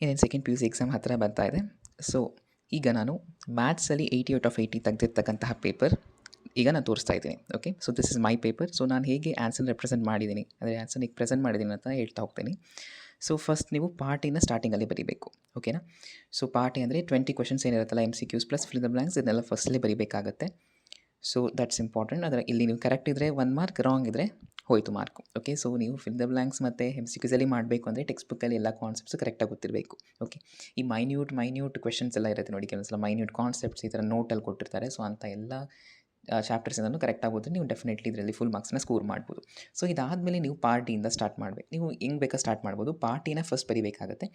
ಇನ್ನೇನು second P U C exam ಹತ್ತಿರ ಬರ್ತಾ ಇದೆ. ಸೊ ಈಗ ನಾನು ಮ್ಯಾಥ್ಸಲ್ಲಿ 80/80 ತೆಗೆದಿರ್ತಕ್ಕಂತಹ ಪೇಪರ್ ಈಗ ನಾನು ತೋರಿಸ್ತಾ ಇದ್ದೀನಿ. Okay, so this is my paper. So ನಾನು ಹೇಗೆ ಆನ್ಸರ್ ರೆಪ್ರೆಸೆಂಟ್ ಮಾಡಿದ್ದೀನಿ, ಅಂದರೆ ಆನ್ಸರ್ ಈಗ ಪ್ರೆಸೆಂಟ್ ಮಾಡಿದ್ದೀನಿ ಅಂತ ಹೇಳ್ತಾ ಹೋಗ್ತೀನಿ. ಸೊ ಫಸ್ಟ್ ನೀವು ಪಾರ್ಟಿನ ಸ್ಟಾರ್ಟಿಂಗಲ್ಲಿ ಬರೀಬೇಕು. ಓಕೆನಾ? ಸೊ ಪಾರ್ಟಿ ಅಂದರೆ 20 ಕ್ವೆಶನ್ಸ್ ಏನಿರುತ್ತಲ್ಲ, MCQs plus fill the blanks, ಇದನ್ನೆಲ್ಲ ಫಸ್ಟಲ್ಲಿ ಬರೀಬೇಕಾಗತ್ತೆ. So that's important. ಆದರೆ ಇಲ್ಲಿ ನೀವು ಕರೆಕ್ಟ್ ಇದ್ದರೆ 1 ಮಾರ್ಕ್, ರಾಂಗ್ ಇದ್ದರೆ ಹೋಯಿತು ಮಾರ್ಕು. ಓಕೆ, ಸೊ ನೀವು ಫಿಲ್ ದ ಬ್ಲ್ಯಾಂಕ್ಸ್ ಮತ್ತು MCQಸಲ್ಲಿ ಮಾಡಬೇಕು ಅಂದರೆ ಟೆಕ್ಸ್ಟ್ ಬುಕ್ಕಲ್ಲಿ ಎಲ್ಲ ಕಾನ್ಸೆಪ್ಟ್ಸು ಕರೆಕ್ಟಾಗಿ ಗೊತ್ತಿರಬೇಕು. ಓಕೆ, ಈ ಮೈನ್ಯೂಟ್ ಕ್ವೆಶನ್ಸ್ ಎಲ್ಲ ಇರುತ್ತೆ ನೋಡಿ, ಕೆಲವೊಂದ್ಸಲ ಮೈನ್ಯೂಟ್ ಕಾನ್ಸೆಪ್ಟ್ಸ್ ಈ ಥರ ನೋಟಲ್ಲಿ ಕೊಟ್ಟಿರ್ತಾರೆ. ಸೊ ಅಂಥ ಎಲ್ಲ ಚಾಪ್ಟರ್ಸಿಂದನೂ ಕರೆಕ್ಟಾಗಿ ಹೋದರೆ ನೀವು ಡೆಫಿನೆಟ್ಲಿ ಇದರಲ್ಲಿ ಫುಲ್ ಮಾರ್ಕ್ಸ್ನ ಸ್ಕೋರ್ ಮಾಡ್ಬೋದು. ಸೊ ಇದಾದಮೇಲೆ ನೀವು ಪಾರ್ಟಿಯಿಂದ ಸ್ಟಾರ್ಟ್ ಮಾಡಬೇಕು. ನೀವು ಹೆಂಗೆ ಬೇಕಾ ಸ್ಟಾರ್ಟ್ ಮಾಡ್ಬೋದು. ಪಾರ್ಟಿನ ಫಸ್ಟ್ ಬರೀಬೇಕಾಗುತ್ತೆ.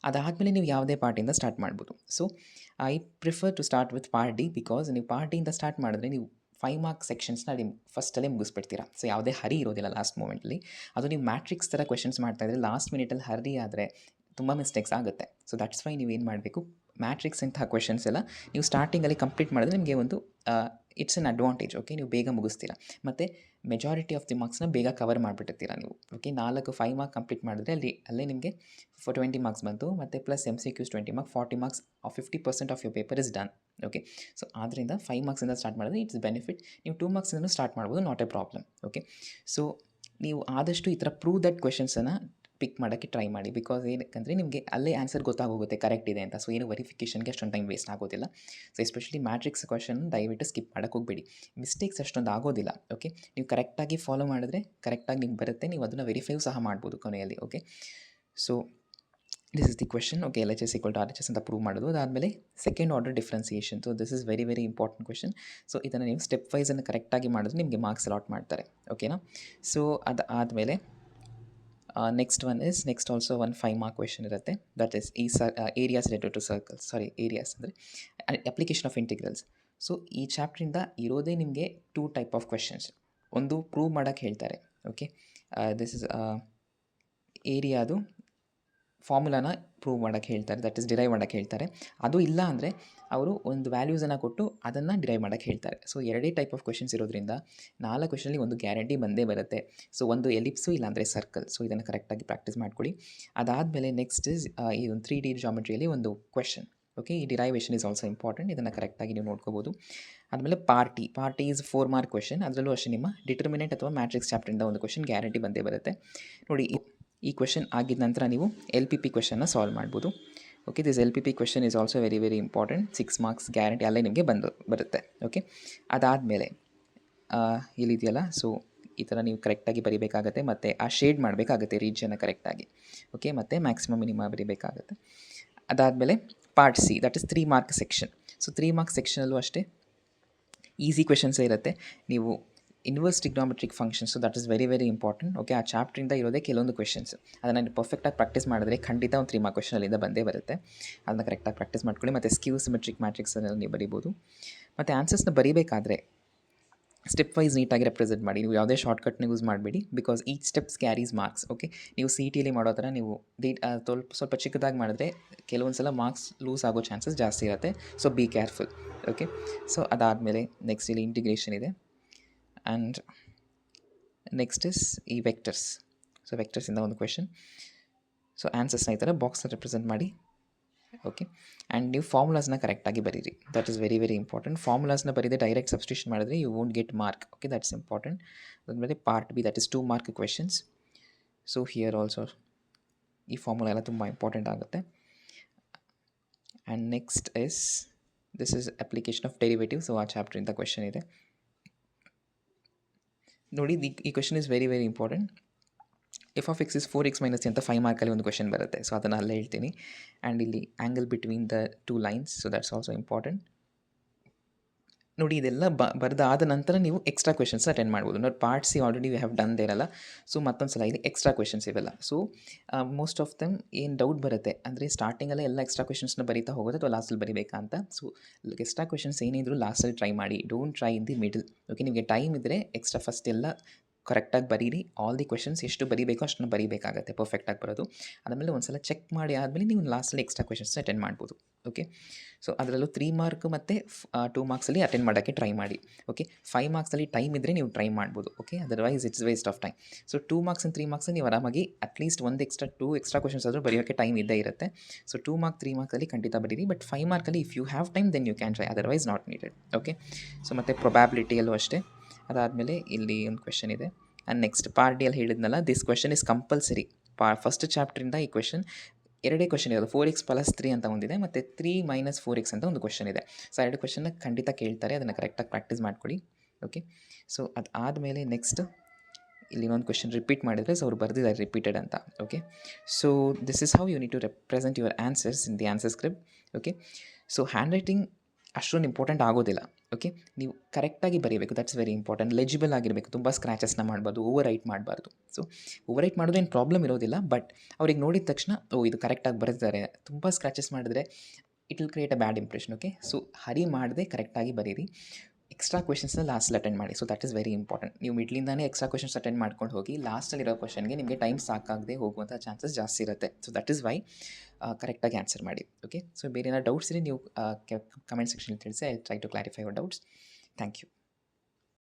ಅದಾದಮೇಲೆ ನೀವು ಯಾವುದೇ ಪಾರ್ಟಿಯಿಂದ ಸ್ಟಾರ್ಟ್ ಮಾಡ್ಬೋದು. So I prefer to start with part D, because ನೀವು ಪಾರ್ಟಿಯಿಂದ ಸ್ಟಾರ್ಟ್ ಮಾಡಿದ್ರೆ ನೀವು 5 ಮಾರ್ಕ್ಸ್ ಸೆಕ್ಷನ್ಸ್ನ ನೀವು ಫಸ್ಟಲ್ಲೇ ಮುಗಿಸ್ಬಿಡ್ತೀರಾ. ಸೊ ಯಾವುದೇ ಹರಿ ಇರೋದಿಲ್ಲ ಲಾಸ್ಟ್ ಮೂಮೆಂಟಲ್ಲಿ. ಅದು ನೀವು ಮ್ಯಾಟ್ರಿಕ್ಸ್ ಥರ ಕ್ವೆಶನ್ಸ್ ಮಾಡ್ತಾಯಿದ್ರೆ ಲಾಸ್ಟ್ ಮಿನಿಟಲ್ಲಿ ಹರಿ ಆದರೆ ತುಂಬ ಮಿಸ್ಟೇಕ್ಸ್ ಆಗುತ್ತೆ. ಸೊ ದಟ್ಸ್ ವೈ ನೀವು ಏನು ಮಾಡಬೇಕು, ಮ್ಯಾಟ್ರಿಕ್ಸ್ ಇಂತಹ ಕ್ವೆಶನ್ಸ್ ಎಲ್ಲ ನೀವು ಸ್ಟಾರ್ಟಿಂಗಲ್ಲಿ ಕಂಪ್ಲೀಟ್ ಮಾಡಿದ್ರೆ ನಿಮಗೆ ಒಂದು ಇಟ್ಸ್ ಅನ್ ಅಡ್ವಾಂಟೇಜ್. ಓಕೆ, ನೀವು ಬೇಗ ಮುಗಿಸ್ತೀರಾ ಮತ್ತು ಮೆಜಾರಿಟಿ ಆಫ್ ದಿ ಮಾರ್ಕ್ಸ್ನ ಬೇಗ ಕವರ್ ಮಾಡಿಬಿಟ್ಟಿರ್ತೀರಾ ನೀವು. ಓಕೆ, 5 ಮಾರ್ಕ್ ಕಂಪ್ಲೀಟ್ ಮಾಡಿದ್ರೆ ಅಲ್ಲೇ ನಿಮಗೆ 20 ಮಾರ್ಕ್ಸ್ ಬಂತು, ಮತ್ತು plus MCQs 20 marks, 40 marks, 50% of your paper is done. Okay, so ಆದ್ದರಿಂದ 5 ಮಾರ್ಕ್ಸಿಂದ ಸ್ಟಾರ್ಟ್ ಮಾಡಿದ್ರೆ ಇಟ್ಸ್ ಬೆನಿಫಿಟ್. ನೀವು 2 ಮಾರ್ಕ್ಸಿಂದನೂ ಸ್ಟಾರ್ಟ್ ಮಾಡ್ಬೋದು, not A problem. Okay, so ನೀವು ಆದಷ್ಟು ಈ ಥರ ಪ್ರೂವ್ ದಟ್ ಕ್ವೆಶನ್ಸನ್ನು ಪಿಕ್ ಮಾಡೋಕ್ಕೆ ಟ್ರೈ ಮಾಡಿ. ಬಿಕಾಸ್ ಏನಕ್ಕಂದರೆ ನಿಮಗೆ ಅಲ್ಲೇ ಆನ್ಸರ್ ಗೊತ್ತಾಗೋಗುತ್ತೆ ಕರೆಕ್ಟ್ ಇದೆ ಅಂತ. ಸೊ ಏನು ವೆರಿಫಿಕೇಷನ್ಗೆ ಅಷ್ಟೊಂದು ಟೈಮ್ ವೇಸ್ಟ್ ಆಗೋದಿಲ್ಲ. ಸೊ ಎಸ್ಪೆಷಲಿ ಮ್ಯಾಟ್ರಿಕ್ಸ್ ಕ್ವೆಶನ್ ದಯವಿಟ್ಟು ಸ್ಕಿಪ್ ಮಾಡೋಕ್ಕೆ ಹೋಗಬೇಡಿ. ಮಿಸ್ಟೇಕ್ಸ್ ಅಷ್ಟೊಂದು ಆಗೋದಿಲ್ಲ. ಓಕೆ, ನೀವು ಕರೆಕ್ಟಾಗಿ ಫಾಲೋ ಮಾಡಿದ್ರೆ ಕರೆಕ್ಟಾಗಿ ನಿಮ್ಗೆ ಬರುತ್ತೆ. ನೀವು ಅದನ್ನು ವೆರಿಫೈ ಸಹ ಮಾಡ್ಬೋದು ಕೊನೆಯಲ್ಲಿ. Okay, so this is the question. Okay, LHS = RHS ಅಂತ ಪ್ರೂವ್ ಮಾಡೋದು. ಅದಾದಮೇಲೆ second order differentiation. So this is very important question. So ಇದನ್ನು ನೀವು ಸ್ಟೆಪ್ ವೈಸನ್ನು ಕರೆಕ್ಟಾಗಿ ಮಾಡಿದ್ರೆ ನಿಮಗೆ ಮಾರ್ಕ್ಸ್ ಅಲಾಟ್ ಮಾಡ್ತಾರೆ. ಓಕೆನಾ? ಸೊ ಅದಾದಮೇಲೆ ನೆಕ್ಸ್ಟ್ ಆಲ್ಸೋ 1 5 ಮಾರ್ಕ್ ಕ್ವೆಶನ್ ಇರುತ್ತೆ. That is areas related to circles. Areas ಅಂದರೆ ಅಪ್ಲಿಕೇಶನ್ ಆಫ್ ಇಂಟಿಗ್ರಲ್ಸ್. ಸೊ ಈ ಚಾಪ್ಟ್ರಿಂದ ಇರೋದೇ ನಿಮಗೆ 2 ಟೈಪ್ ಆಫ್ ಕ್ವೆಶನ್ಸ್. ಒಂದು ಪ್ರೂವ್ ಮಾಡೋಕ್ಕೆ ಹೇಳ್ತಾರೆ. ಓಕೆ, ದಿಸ್ ಇಸ್ ಏರಿಯಾದು ಫಾರ್ಮುಲಾನ ಪ್ರೂವ್ ಮಾಡೋಕ್ಕೆ ಹೇಳ್ತಾರೆ, ದಟ್ ಈಸ್ ಡಿರೈವ್ ಮಾಡೋಕ್ಕೆ ಹೇಳ್ತಾರೆ. ಅದು ಇಲ್ಲ ಅಂದರೆ ಅವರು ಒಂದು ವ್ಯಾಲ್ಯೂಸನ್ನು ಕೊಟ್ಟು ಅದನ್ನು ಡಿರೈವ್ ಮಾಡೋಕ್ಕೆ ಹೇಳ್ತಾರೆ. ಸೊ 2 ಟೈಪ್ ಆಫ್ ಕ್ವೆಶನ್ಸ್ ಇರೋದ್ರಿಂದ 4 ಕ್ವೆಶನಲ್ಲಿ ಒಂದು ಗ್ಯಾರಂಟಿ ಬಂದೇ ಬರುತ್ತೆ. ಸೊ ಒಂದು ಎಲಿಪ್ಸು ಇಲ್ಲಾಂದರೆ ಸರ್ಕಲ್. ಸೊ ಇದನ್ನು ಕರೆಕ್ಟಾಗಿ ಪ್ರಾಕ್ಟೀಸ್ ಮಾಡ್ಕೊಳ್ಳಿ. ಅದಾದಮೇಲೆ ನೆಕ್ಸ್ಟ್ ಇಸ್ ಈ ಒಂದು 3D ಜಾಮೆಟ್ರಿಯಲ್ಲಿ ಒಂದು ಕ್ವೆಶನ್. ಓಕೆ, ಈ ಡಿರೈವೇಷನ್ ಈಸ್ ಆಲ್ಸೋ ಇಂಪಾರ್ಟೆಂಟ್. ಇದನ್ನು ಕರೆಕ್ಟಾಗಿ ನೀವು ನೋಡ್ಕೋಬೋದು. ಆದಮೇಲೆ ಪಾರ್ಟಿ ಈಸ್ 4 ಮಾರ್ಕ್ ಕ್ವೆಶನ್. ಅದರಲ್ಲೂ ಅಷ್ಟೇ ನಿಮ್ಮ ಡಿಟರ್ಮಿನೆಂಟ್ ಅಥವಾ ಮ್ಯಾಟ್ರಿಕ್ಸ್ ಚಾಪ್ಟರಿಂದ ಒಂದು ಕ್ವೆಶನ್ ಗ್ಯಾರಂಟಿ ಬಂದೇ ಬರುತ್ತೆ. ನೋಡಿ, ಈ ಕ್ವೆಶನ್ ಆಗಿದ ನಂತರ ನೀವು LPP ಕ್ವೆಶನ್ನ ಸಾಲ್ವ್ ಮಾಡ್ಬೋದು. Okay, this LPP question is also very important. 6 marks guarantee ಅಲ್ಲೇ ನಿಮಗೆ ಬರುತ್ತೆ. ಓಕೆ, ಅದಾದಮೇಲೆ ಇಲ್ಲಿದೆಯಲ್ಲ, ಸೊ ಈ ಥರ ನೀವು ಕರೆಕ್ಟಾಗಿ ಬರೀಬೇಕಾಗತ್ತೆ ಮತ್ತು ಆ ಶೇಡ್ ಮಾಡಬೇಕಾಗುತ್ತೆ ರೀಜನ್ನ ಕರೆಕ್ಟಾಗಿ. ಓಕೆ, ಮತ್ತು ಮ್ಯಾಕ್ಸಿಮಮ್ ಮಿನಿಮಮ್ ಬರೀಬೇಕಾಗತ್ತೆ. ಅದಾದಮೇಲೆ part C, that is 3 mark section. So 3 mark ಸೆಕ್ಷನಲ್ಲೂ ಅಷ್ಟೇ ಈಸಿ ಕ್ವೆಶನ್ಸೇ ಇರುತ್ತೆ. ನೀವು inverse trigonometric functions, that is very important. Okay, ಆ ಚಾಪ್ಟ್ರಿಂದ ಇರೋದೇ ಕೆಲವೊಂದು ಕ್ವೆಶನ್ಸ್. ಅದನ್ನು ನೀವು ಪರ್ಫೆಕ್ಟಾಗಿ ಪ್ರಾಕ್ಟೀಸ್ ಮಾಡಿದ್ರೆ ಖಂಡಿತ ಒಂದು 3 ಮಾರ್ಕ್ ಕ್ವೆಶನಲ್ಲಿಂದ ಬಂದೇ ಬರುತ್ತೆ. ಅದನ್ನು ಕರೆಕ್ಟಾಗಿ ಪ್ರಾಕ್ಟೀಸ್ ಮಾಡ್ಕೊಳ್ಳಿ. ಮತ್ತು ಸ್ಕ್ಯೂ ಸಿಮೆಟ್ರಿಕ್ ಮ್ಯಾಟ್ರಿಕ್ಸನ್ನು ನೀವು ಬರೀಬೋದು. ಮತ್ತು ಆನ್ಸರ್ಸ್ನ ಬರೀಬೇಕಾದ್ರೆ ಸ್ಟೆಪ್ ವೈಸ್ ನೀಟಾಗಿ ರೆಪ್ರೆಸೆಂಟ್ ಮಾಡಿ. ನೀವು ಯಾವುದೇ ಶಾರ್ಟ್ಕಟ್ನ ಯೂಸ್ ಮಾಡಬೇಡಿ, because each steps carries marks. Okay, ನೀವು CETಯಲ್ಲಿ ಮಾಡೋ ಥರ ನೀವು ಸ್ವಲ್ಪ ಚಿಕ್ಕದಾಗಿ ಮಾಡಿದ್ರೆ ಕೆಲವೊಂದು ಸಲ ಮಾರ್ಕ್ಸ್ ಲೂಸ್ ಆಗೋ ಚಾನ್ಸಸ್ ಜಾಸ್ತಿ ಇರುತ್ತೆ. So be careful. Okay, so ಅದಾದಮೇಲೆ ನೆಕ್ಸ್ಟ್ ಇಲ್ಲಿ ಇಂಟಿಗ್ರೇಷನ್ ಇದೆ. ಆ್ಯಂಡ್ ನೆಕ್ಸ್ಟ್ ಇಸ್ ಈ ವೆಕ್ಟರ್ಸ್. ಸೊ ವೆಕ್ಟರ್ಸಿಂದ ಒಂದು ಕ್ವೆಶನ್. ಸೊ ಆನ್ಸರ್ಸ್ನ ಈ ಥರ ಬಾಕ್ಸ್ನ ರೆಪ್ರೆಸೆಂಟ್ ಮಾಡಿ. ಓಕೆ, ಆ್ಯಂಡ್ ನೀವು ಫಾರ್ಮುಲಾಸ್ನ ಕರೆಕ್ಟಾಗಿ ಬರೀರಿ. That is very important. ಫಾರ್ಮುಲಾಸ್ನ ಬರೀದೆ ಡೈರೆಕ್ಟ್ ಸಬ್ಸ್ಟಿಟ್ಯೂಷನ್ ಮಾಡಿದ್ರೆ you won't get mark. Okay, that's important. ಅದಾದಮೇಲೆ part B, that is 2 mark questions. So here also ಈ ಫಾರ್ಮುಲಾ ಎಲ್ಲ ತುಂಬ ಇಂಪಾರ್ಟೆಂಟ್ ಆಗುತ್ತೆ. And next this is application of derivative. So ಆ ಚಾಪ್ಟ್ರಿಂದ question ಇದೆ ನೋಡಿ. ಈ question is very important. f(x) is 4x - c ಅಂತ 5 ಮಾರ್ಕಲ್ಲಿ ಒಂದು ಕ್ವೆಶನ್ ಬರುತ್ತೆ. ಸೊ ಅದನ್ನು ಅಲ್ಲೇ ಹೇಳ್ತೀನಿ. ಆ್ಯಂಡ್ ಇಲ್ಲಿ angle between the 2 lines. So that's also important. ನೋಡಿ, ಇದೆಲ್ಲ ಬರೆದಾದ ನಂತರ ನೀವು ಎಕ್ಸ್ಟ್ರಾ ಕ್ವೆಶನ್ಸ್ ಅಟೆಂಡ್ ಮಾಡ್ಬೋದು. ನೋಡಿ, part C already we have done ದೇರಲ್ಲ. ಸೊ ಮತ್ತೊಂದು ಸಲ ಇಲ್ಲಿ ಎಕ್ಸ್ಟ್ರಾ ಕ್ವೆಶನ್ಸ್ ಇವೆಲ್ಲ. ಸೊ ಮೋಸ್ಟ್ ಆಫ್ ದೆಮ್ ಏನು ಡೌಟ್ ಬರುತ್ತೆ ಅಂದರೆ ಸ್ಟಾರ್ಟಿಂಗಲ್ಲೇ ಎಲ್ಲ ಎಕ್ಸ್ಟ್ರಾ ಕ್ವೆಶನ್ಸ್ನ ಬರೀತಾ ಹೋಗೋದು ಅಥವಾ ಲಾಸ್ಟಲ್ಲಿ ಬರೀಬೇಕಾ ಅಂತ. ಸೊ ಎಕ್ಸ್ಟ್ರಾ ಕ್ವೆಶನ್ಸ್ ಏನಿದ್ರು ಲಾಸ್ಟಲ್ಲಿ ಟ್ರೈ ಮಾಡಿ. Don't try in the middle. Okay, ನಿಮಗೆ ಟೈಮ್ ಇದ್ದರೆ ಎಕ್ಸ್ಟ್ರಾ ಫಸ್ಟ್ ಎಲ್ಲ ಕರೆಕ್ಟಾಗಿ ಬರೀರಿ. ಆಲ್ ದಿ ಕ್ವೆಶನ್ಸ್ ಎಷ್ಟು ಬರೀಬೇಕೋ ಅಷ್ಟನ್ನು ಬರೀಬೇಕಾಗತ್ತೆ ಪರ್ಫೆಕ್ಟಾಗಿ ಬರೋದು. ಆದಮೇಲೆ ಒಂದು ಸಲ ಚೆಕ್ ಮಾಡಿ ಆದಮೇಲೆ ನೀವು ಲಾಸ್ಟಲ್ಲಿ ಎಕ್ಸ್ಟ್ರಾ ಕ್ವೆಶನ್ಸ್ನ ಅಟೆಂಡ್ ಮಾಡ್ಬೋದು. ಓಕೆ. ಸೊ ಅದರಲ್ಲೂ 3 ಮಾರ್ಕ್ ಮತ್ತು 2 ಮಾರ್ಕ್ಸಲ್ಲಿ ಅಟೆಂಡ್ ಮಾಡೋಕ್ಕೆ ಟ್ರೈ ಮಾಡಿ. ಓಕೆ. 5 ಮಾರ್ಕ್ಸಲ್ಲಿ ಟೈಮ್ ಇದ್ದರೆ ನೀವು ಟ್ರೈ ಮಾಡ್ಬೋದು. Okay. Otherwise it's waste of time. So 2 marks and 3 marks ನೀವು ಆರಾಮಾಗಿ ಅಟ್ಲೀಸ್ಟ್ ಒಂದು ಟೂ ಎಕ್ಸ್ಟ್ರಾ ಕ್ವಶನ್ಸ್ ಆದರೂ ಬರೆಯೋಕ್ಕೆ ಟೈಮ್ ಇದ್ದೇ ಇರುತ್ತೆ. ಸೊ 2 ಮಾರ್ಕ್ 3 ಮಾರ್ಕ್ಸಲ್ಲಿ ಖಂಡಿತ ಬರೀರಿ. ಬಟ್ 5 ಮಾರ್ಕಲ್ಲಿ if you have time then you can try, otherwise not needed. Okay. So ಮತ್ತು ಪ್ರೊಬ್ಯಾಬಿಲಿಟಿಯಲ್ಲೂ ಅಷ್ಟೇ. ಅದಾದಮೇಲೆ ಇಲ್ಲಿ ಒಂದು ಕ್ವೆಶನ್ ಇದೆ. ಆ್ಯಂಡ್ ನೆಕ್ಸ್ಟ್ ಪಾರ್ಟ್ ಡಿ ಅಲ್ಲಿ ಹೇಳಿದ್ನಲ್ಲ, this question is compulsory. First ಚಾಪ್ಟ್ರಿಂದ ಈ ಕ್ವೆಶನ್ ಎರಡೇ ಕ್ವೆಶನ್ ಇರೋದು. 4x + 3 ಅಂತ ಒಂದಿದೆ, ಮತ್ತು 3 - 4x ಅಂತ ಒಂದು ಕ್ವೆಶನ್ ಇದೆ. ಸೊ ಎರಡು ಕ್ವೆಶನ್ನ ಖಂಡಿತ ಕೇಳ್ತಾರೆ, ಅದನ್ನು ಕರೆಕ್ಟಾಗಿ ಪ್ರಾಕ್ಟೀಸ್ ಮಾಡ್ಕೊಳ್ಳಿ. ಓಕೆ. ಸೊ ಅದಾದಮೇಲೆ ನೆಕ್ಸ್ಟ್ ಇಲ್ಲಿ ಇನ್ನೊಂದು ಕ್ವೆಶನ್ ರಿಪೀಟ್ ಮಾಡಿದರೆ, ಸೊ ಅವ್ರು ಬರೆದಿದ್ದಾರೆ ರಿಪೀಟೆಡ್ ಅಂತ. Okay. So this is how you need to represent your answers in the answer script. Okay. So handwriting ಅಷ್ಟೊಂದು ಇಂಪಾರ್ಟೆಂಟ್ ಆಗೋದಿಲ್ಲ. ಓಕೆ. ನೀವು ಕರೆಕ್ಟಾಗಿ ಬರೀಬೇಕು, ದಟ್ಸ್ ವೆರಿ ಇಂಪಾರ್ಟೆಂಟ್. ಲೆಜಿಬಲ್ ಆಗಿರಬೇಕು, ತುಂಬ ಸ್ಕ್ರ್ಯಾಚಸ್ನ ಮಾಡಬಾರ್ದು, ಓವರ್ ರೈಟ್ ಮಾಡಬಾರ್ದು. ಸೊ ಓವರ್ ರೈಟ್ ಮಾಡೋದೇನು ಪ್ರಾಬ್ಲಮ್ ಇರೋದಿಲ್ಲ, ಬಟ್ ಅವ್ರಿಗೆ ನೋಡಿದ ತಕ್ಷಣ ಇದು ಕರೆಕ್ಟಾಗಿ ಬರೆದಿದ್ದಾರೆ. ತುಂಬ ಸ್ಕ್ರ್ಯಾಚಸ್ ಮಾಡಿದ್ರೆ it will create a bad impression. Okay. So hurry ಮಾಡದೆ ಕರೆಕ್ಟಾಗಿ ಬರೀರಿ. ಎಕ್ಸ್ಟ್ರಾ ಕ್ವೆಶನ್ಸ್ನ ಲಾಸ್ಟಲ್ಲಿ ಅಟೆಂಡ್ ಮಾಡಿ. So that is very important. ನೀವು ಮಿಡ್ಲಿಂದಾನೇ ಎಕ್ಸ್ಟ್ರಾ ಕ್ವೆಶನ್ಸ್ ಅಟೆಂಡ್ ಮಾಡ್ಕೊಂಡು ಹೋಗಿ ಲಾಸ್ಟಲ್ಲಿರೋ ಕ್ವೆಶನ್ಗೆ ನಿಮಗೆ ಟೈಮ್ ಸಾಕಾಗದೆ ಹೋಗುವಂಥ ಚಾನ್ಸಸ್ ಜಾಸ್ತಿ ಇರುತ್ತೆ. ಸೊ ದಟ್ ಇಸ್ ವೈ ಕರೆಕ್ಟಾಗಿ ಆನ್ಸರ್ ಮಾಡಿ. ಓಕೆ. ಸೊ ಬೇರೆ ಏನಾದ್ರು ಡೌಟ್ಸ್ ಇದ್ರೆ ನೀವು ಕಮೆಂಟ್ ಸೆಕ್ಷನಲ್ಲಿ ತಿಳಿಸಿ. I try to clarify your doubts. Thank you.